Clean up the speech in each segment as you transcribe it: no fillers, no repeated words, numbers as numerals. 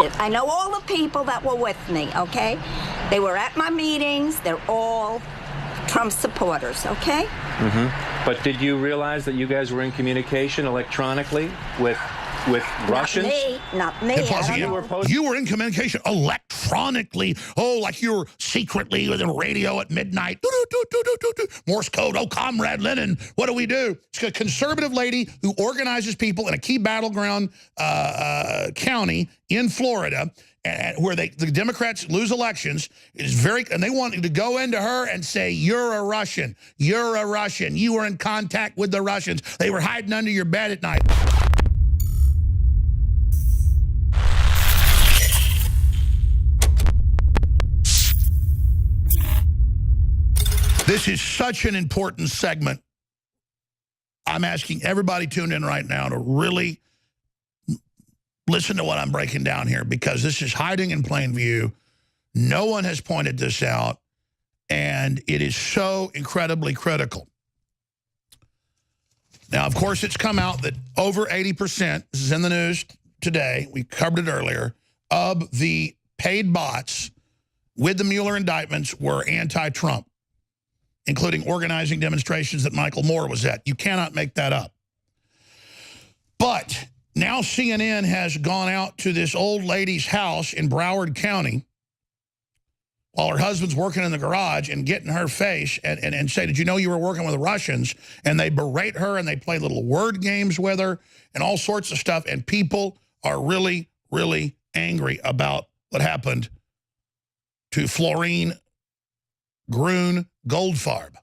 bullshit. I know all the people that were with me, okay? They were at my meetings. They're all Trump supporters, okay? But did you realize that you guys were in communication electronically with Russians? Not me. You were in communication electronically. Oh, like you were secretly with a radio at midnight. Morse code. Oh, Comrade Lenin, what do we do? It's a conservative lady who organizes people in a key battleground county in Florida, where the Democrats lose elections. And they want to go into her and say, you're a Russian. You're a Russian. You were in contact with the Russians. They were hiding under your bed at night. This is such an important segment. I'm asking everybody tuned in right now to really listen to what I'm breaking down here, because this is hiding in plain view. No one has pointed this out, and it is so incredibly critical. Now, of course, it's come out that over 80%, this is in the news today, we covered it earlier, of the paid bots with the Mueller indictments were anti-Trump, including organizing demonstrations that Michael Moore was at. You cannot make that up. But now CNN has gone out to this old lady's house in Broward County while her husband's working in the garage and get in her face and say, did you know you were working with the Russians? And they berate her and they play little word games with her and all sorts of stuff. And people are really, really angry about what happened to Florine Grun Goldfarb.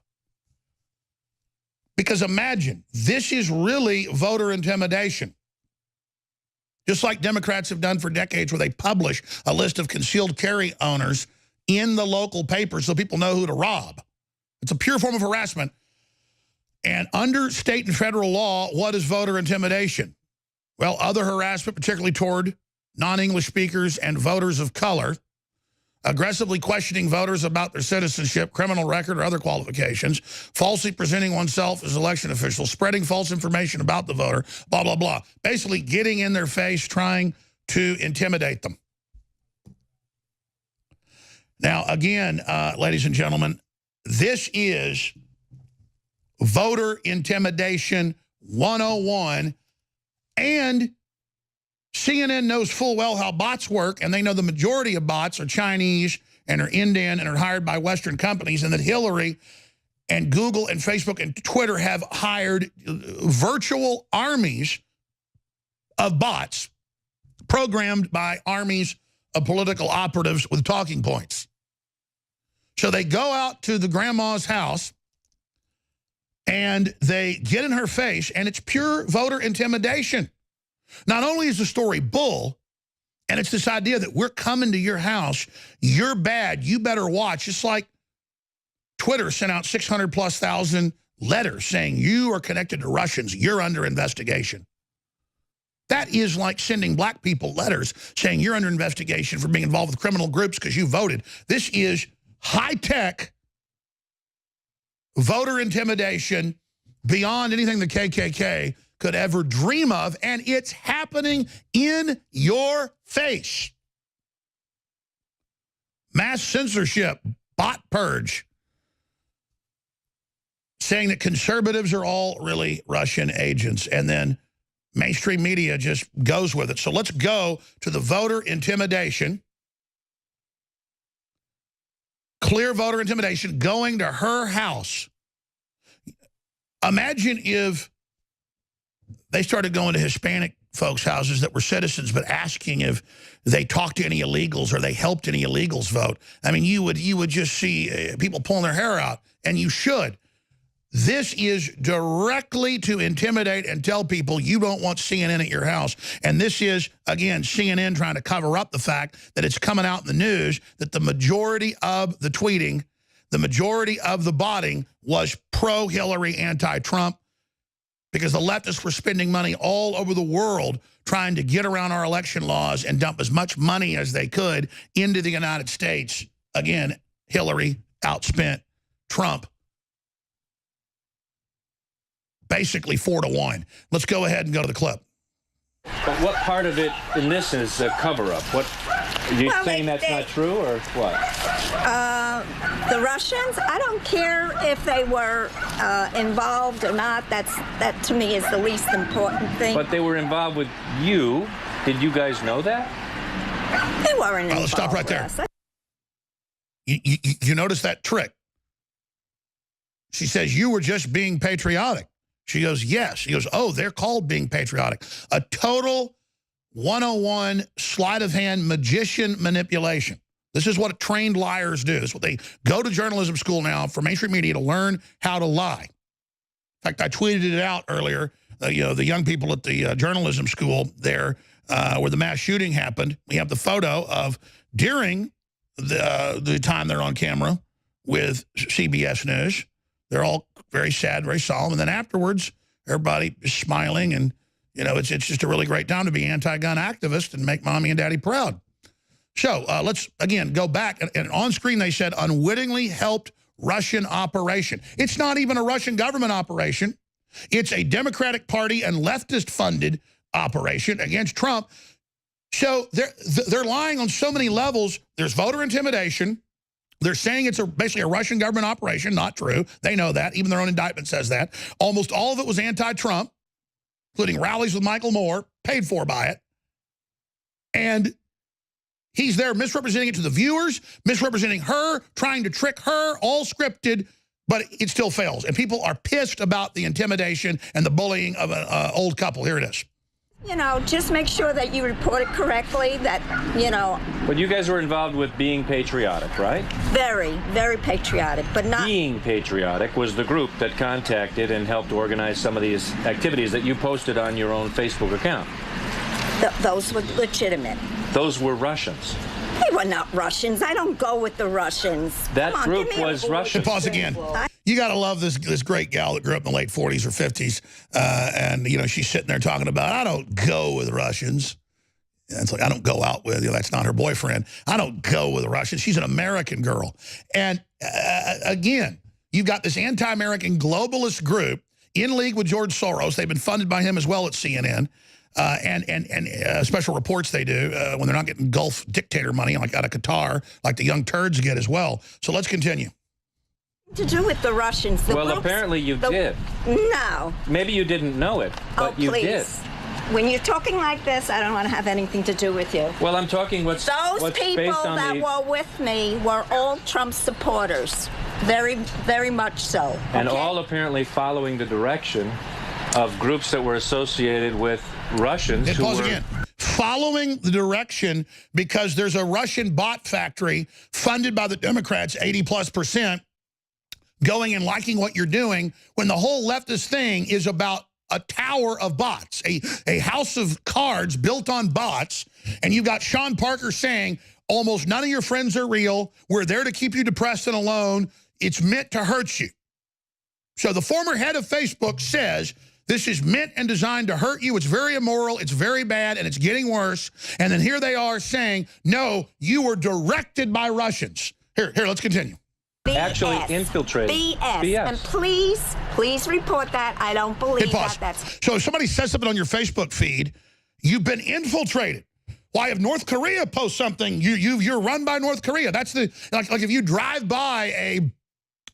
Because imagine, this is really voter intimidation. Just like Democrats have done for decades, where they publish a list of concealed carry owners in the local paper so people know who to rob. It's a pure form of harassment. And under state and federal law, what is voter intimidation? Well, other harassment, particularly toward non-English speakers and voters of color, aggressively questioning voters about their citizenship, criminal record, or other qualifications, falsely presenting oneself as election officials, spreading false information about the voter, blah, blah, blah. Basically getting in their face, trying to intimidate them. Now, again, ladies and gentlemen, this is voter intimidation 101, and CNN knows full well how bots work, and they know the majority of bots are Chinese and are Indian and are hired by Western companies, and that Hillary and Google and Facebook and Twitter have hired virtual armies of bots programmed by armies of political operatives with talking points. So they go out to the grandma's house and they get in her face, and it's pure voter intimidation. Not only is the story bull, and it's this idea that we're coming to your house, you're bad, you better watch. It's like Twitter sent out 600,000+ letters saying you are connected to Russians, you're under investigation. That is like sending black people letters saying you're under investigation for being involved with criminal groups because you voted. This is high-tech voter intimidation beyond anything the KKK could ever dream of, and it's happening in your face. Mass censorship, bot purge, saying that conservatives are all really Russian agents, and then mainstream media just goes with it. So let's go to the voter intimidation. Clear voter intimidation going to her house. Imagine if they started going to Hispanic folks' houses that were citizens, but asking if they talked to any illegals or they helped any illegals vote. I mean, you would just see people pulling their hair out, and you should. This is directly to intimidate and tell people you don't want CNN at your house. And this is, again, CNN trying to cover up the fact that it's coming out in the news that the majority of the tweeting, the majority of the botting was pro-Hillary, anti-Trump, because the leftists were spending money all over the world trying to get around our election laws and dump as much money as they could into the United States. Again, Hillary outspent Trump basically 4-1. Let's go ahead and go to the clip. But what part of it in this is a cover-up? What are you saying that's not true, or what? The Russians, I don't care if they were involved or not. That to me is the least important thing. But they were involved with you. Did you guys know that? They weren't involved. Let's stop right there. Russ. You notice that trick? She says, you were just being patriotic. She goes, yes. He goes, oh, they're called being patriotic. A total 101 sleight of hand magician manipulation. This is what trained liars do. This is what they go to journalism school now for mainstream media to learn how to lie. In fact, I tweeted it out earlier. The young people at the journalism school there where the mass shooting happened. We have the photo of during the time they're on camera with CBS News. They're all very sad, very solemn. And then afterwards, everybody is smiling. And, you know, it's just a really great time to be anti-gun activist and make mommy and daddy proud. So let's, again, go back. And on screen, they said unwittingly helped Russian operation. It's not even a Russian government operation. It's a Democratic Party and leftist-funded operation against Trump. So they're lying on so many levels. There's voter intimidation. They're saying it's basically a Russian government operation. Not true. They know that. Even their own indictment says that. Almost all of it was anti-Trump, including rallies with Michael Moore, paid for by it. And he's there misrepresenting it to the viewers, misrepresenting her, trying to trick her, all scripted, but it still fails. And people are pissed about the intimidation and the bullying of an old couple. Here it is. You know, just make sure that you report it correctly, that, you know. But you guys were involved with being patriotic, right? Very, very patriotic, but not. Being patriotic was the group that contacted and helped organize some of these activities that you posted on your own Facebook account. Those were legitimate. Those were Russians. They were not Russians. I don't go with the Russians. That group was Russian. Pause again. You got to love this great gal that grew up in the late 40s or 50s. And, you know, she's sitting there talking about, I don't go with Russians. And it's like, I don't go out with, you know, that's not her boyfriend. I don't go with Russians. She's an American girl. And, again, you've got this anti-American globalist group in league with George Soros. They've been funded by him as well at CNN. And special reports they do when they're not getting Gulf dictator money like out of Qatar, like the young turds get as well. So let's continue. To do with the Russians. Well, apparently you did. No. Maybe you didn't know it, but you did. When you're talking like this, I don't want to have anything to do with you. Well, I'm talking Those people that were with me were all Trump supporters. Very, very much so. And all apparently following the direction of groups that were associated with Russians. Pause again. Following the direction because there's a Russian bot factory funded by the Democrats, 80+%, going and liking what you're doing when the whole leftist thing is about a tower of bots, a house of cards built on bots. And you've got Sean Parker saying, almost none of your friends are real. We're there to keep you depressed and alone. It's meant to hurt you. So the former head of Facebook says, this is meant and designed to hurt you. It's very immoral. It's very bad, and it's getting worse. And then here they are saying, no, you were directed by Russians. Here, let's continue. BS. Actually infiltrated. BS. And please report that. I don't believe that. So if somebody says something on your Facebook feed, you've been infiltrated. Why, if North Korea posts something, you're run by North Korea. That's the like if you drive by a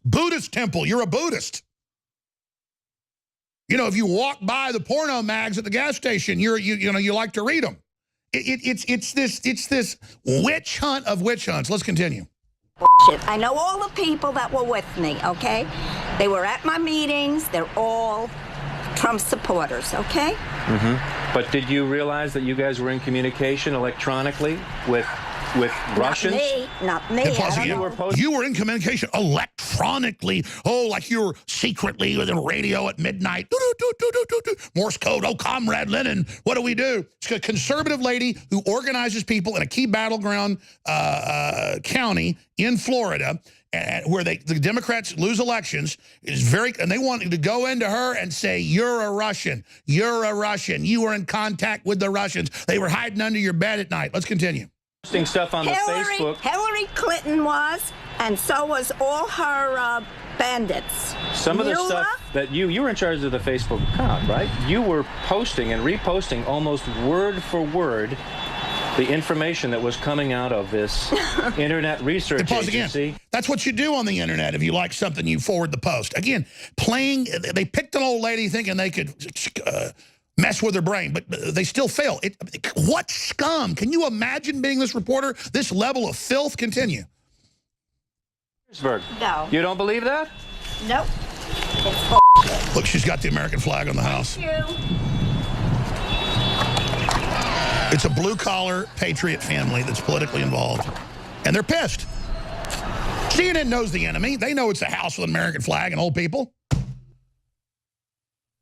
Buddhist temple, you're a Buddhist. You know, if you walk by the porno mags at the gas station, you like to read them. It's this witch hunt of witch hunts. Let's continue. I know all the people that were with me, okay? They were at my meetings. They're all Trump supporters, okay? Mm-hmm. But did you realize that you guys were in communication electronically with Russians? Not me. You were in communication electronically. Oh, like you were secretly with a radio at midnight. Morse code. Oh, Comrade Lenin, what do we do? It's a conservative lady who organizes people in a key battleground county in Florida, where the Democrats lose elections, and they wanted to go into her and say, you're a Russian. You're a Russian. You were in contact with the Russians. They were hiding under your bed at night. Let's continue. Stuff on the Facebook. Hillary Clinton was, and so was all her bandits. Some of the Mueller? stuff that you were in charge of the Facebook account, right? You were posting and reposting almost word for word the information that was coming out of this internet research agency. Again. That's what you do on the internet. If you like something, you forward the post. Again, they picked an old lady thinking they could mess with her brain, but they still fail. What scum? Can you imagine being this reporter? This level of filth? Continue. No. You don't believe that? Nope. It's bullshit. Look, she's got the American flag on the house. Thank you. It's a blue-collar patriot family that's politically involved, and they're pissed. CNN knows the enemy. They know it's a house with an American flag and old people.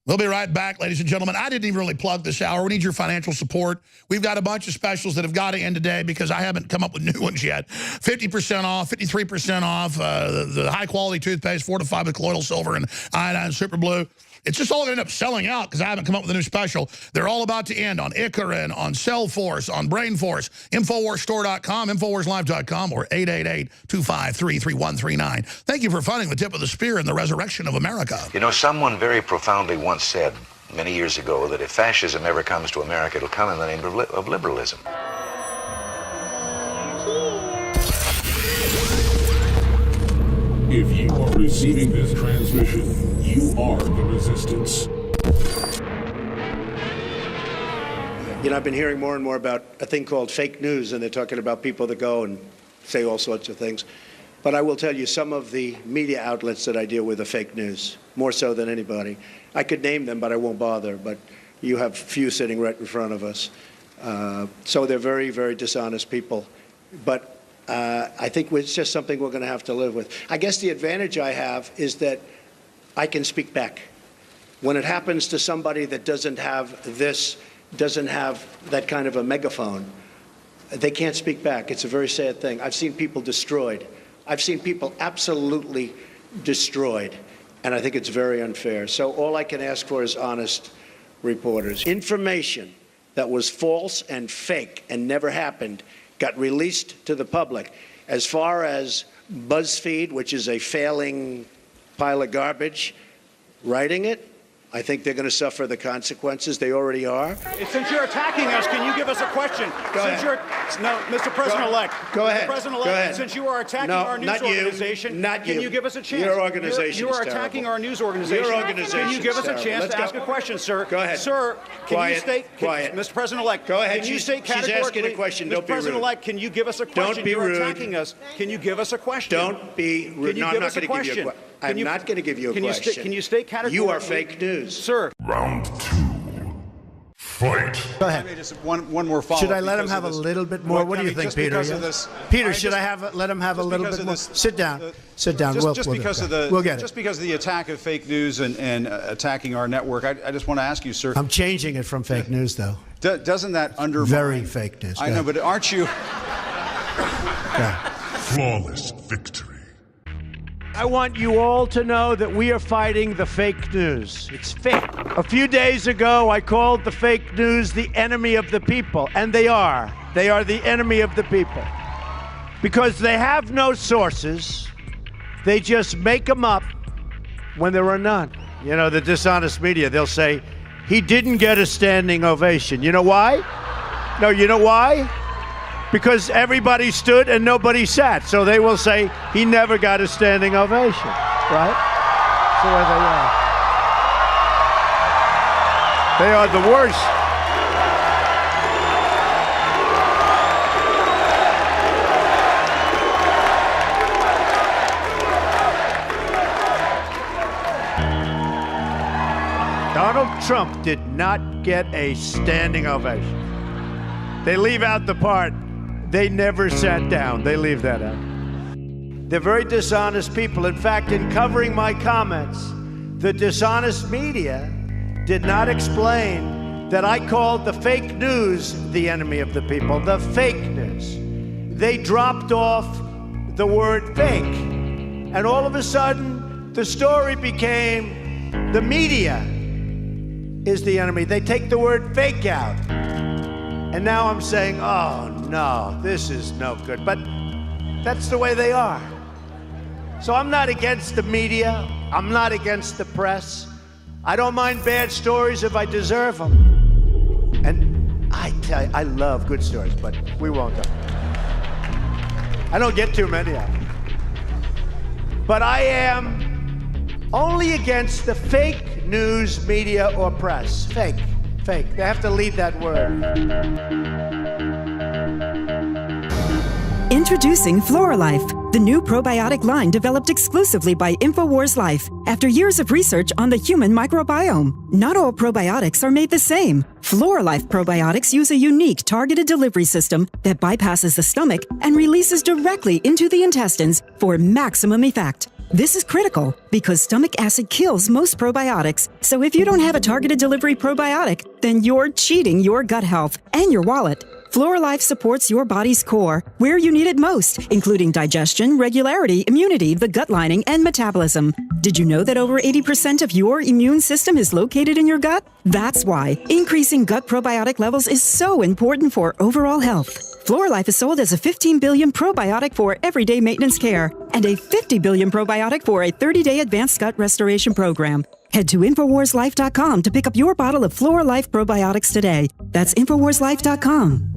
We'll be right back, ladies and gentlemen. I didn't even really plug this hour. We need your financial support. We've got a bunch of specials that have got to end today because I haven't come up with new ones yet. 50% off, 53% off, the high-quality toothpaste fortified with colloidal silver and iodine super blue. It's just all going to end up selling out because I haven't come up with a new special. They're all about to end on Icarin, on Cellforce, on Brainforce. InfoWarsStore.com, InfoWarsLive.com, or 888-253-3139. Thank you for funding the tip of the spear and the resurrection of America. You know, someone very profoundly once said many years ago that if fascism ever comes to America, it'll come in the name of liberalism. If you are receiving this transmission, you are the resistance. You know, I've been hearing more and more about a thing called fake news, and they're talking about people that go and say all sorts of things. But I will tell you, some of the media outlets that I deal with are fake news, more so than anybody. I could name them, but I won't bother. But you have few sitting right in front of us. So they're very, very dishonest people. But I think it's just something we're going to have to live with. I guess the advantage I have is that I can speak back. When it happens to somebody that doesn't have that kind of a megaphone, they can't speak back. It's a very sad thing. I've seen people destroyed. I've seen people absolutely destroyed. And I think it's very unfair. So all I can ask for is honest reporters. Information that was false and fake and never happened got released to the public. As far as BuzzFeed, which is a failing pile of garbage, writing it, I think they're going to suffer the consequences. They already are. Since you're attacking us, can you give us a question? Go ahead. No, Mr. President-elect. Go ahead. Mr. President-elect, Go ahead. Since you are attacking No, our news not you. organization, Not can you. you give us a chance? Your organization You are is attacking terrible. our news organization. Your organization Can you give is us a terrible. chance Let's to go. ask a question, sir? Go ahead. Sir, can Quiet. you state... Quiet. Mr. President-elect. Go ahead. Can you state She's asking a categorically... question. Mr. Don't be rude. President-elect, can you give us a question? Don't be You're rude. attacking us. Can you give us a question? Don't be rude. Can you No, give I'm us not a going to give you a question? question. I'm not going to give you a Can question. you state categorically... You are fake news. Sir. Round 2. Fight. Go ahead. Just one more follow-up. Should I let him have a little bit more? What do you think, just Peter? because of Yes? this- Peter, should I let him have a little because bit of more? this- Sit down. Sit down. Just We'll because get of the We'll get just it. because of the attack of fake news and attacking our network, I just want to ask you, sir. I'm changing it from fake news, though. Doesn't that undermine? Very fake news. I Go know, ahead. but aren't you? Flawless victory. I want you all to know that we are fighting the fake news. It's fake. A few days ago, I called the fake news the enemy of the people, and they are. They are the enemy of the people. Because they have no sources. They just make them up when there are none. You know, the dishonest media, they'll say, he didn't get a standing ovation. You know why? No, you know why? Because everybody stood and nobody sat. So they will say, he never got a standing ovation, right? That's the way they are. They are the worst. Donald Trump did not get a standing ovation. They leave out the part, they never sat down. They leave that out. They're very dishonest people. In fact, in covering my comments, the dishonest media did not explain that I called the fake news the enemy of the people, the fake news. They dropped off the word fake. And all of a sudden, the story became the media is the enemy. They take the word fake out. And now I'm saying, oh no, this is no good. But that's the way they are. So I'm not against the media. I'm not against the press. I don't mind bad stories if I deserve them. And I tell you, I love good stories, but we won't go. I don't get too many of them. But I am only against the fake news, media, or press. Fake. They have to leave that word. Introducing FloraLife, the new probiotic line developed exclusively by InfoWars Life after years of research on the human microbiome. Not all probiotics are made the same. FloraLife probiotics use a unique targeted delivery system that bypasses the stomach and releases directly into the intestines for maximum effect. This is critical because stomach acid kills most probiotics. So if you don't have a targeted delivery probiotic, then you're cheating your gut health and your wallet. FloraLife supports your body's core where you need it most, including digestion, regularity, immunity, the gut lining, and metabolism. Did you know that over 80% of your immune system is located in your gut? That's why increasing gut probiotic levels is so important for overall health. FloraLife is sold as a 15 billion probiotic for everyday maintenance care and a 50 billion probiotic for a 30-day advanced gut restoration program. Head to InfoWarsLife.com to pick up your bottle of FloraLife probiotics today. That's InfoWarsLife.com.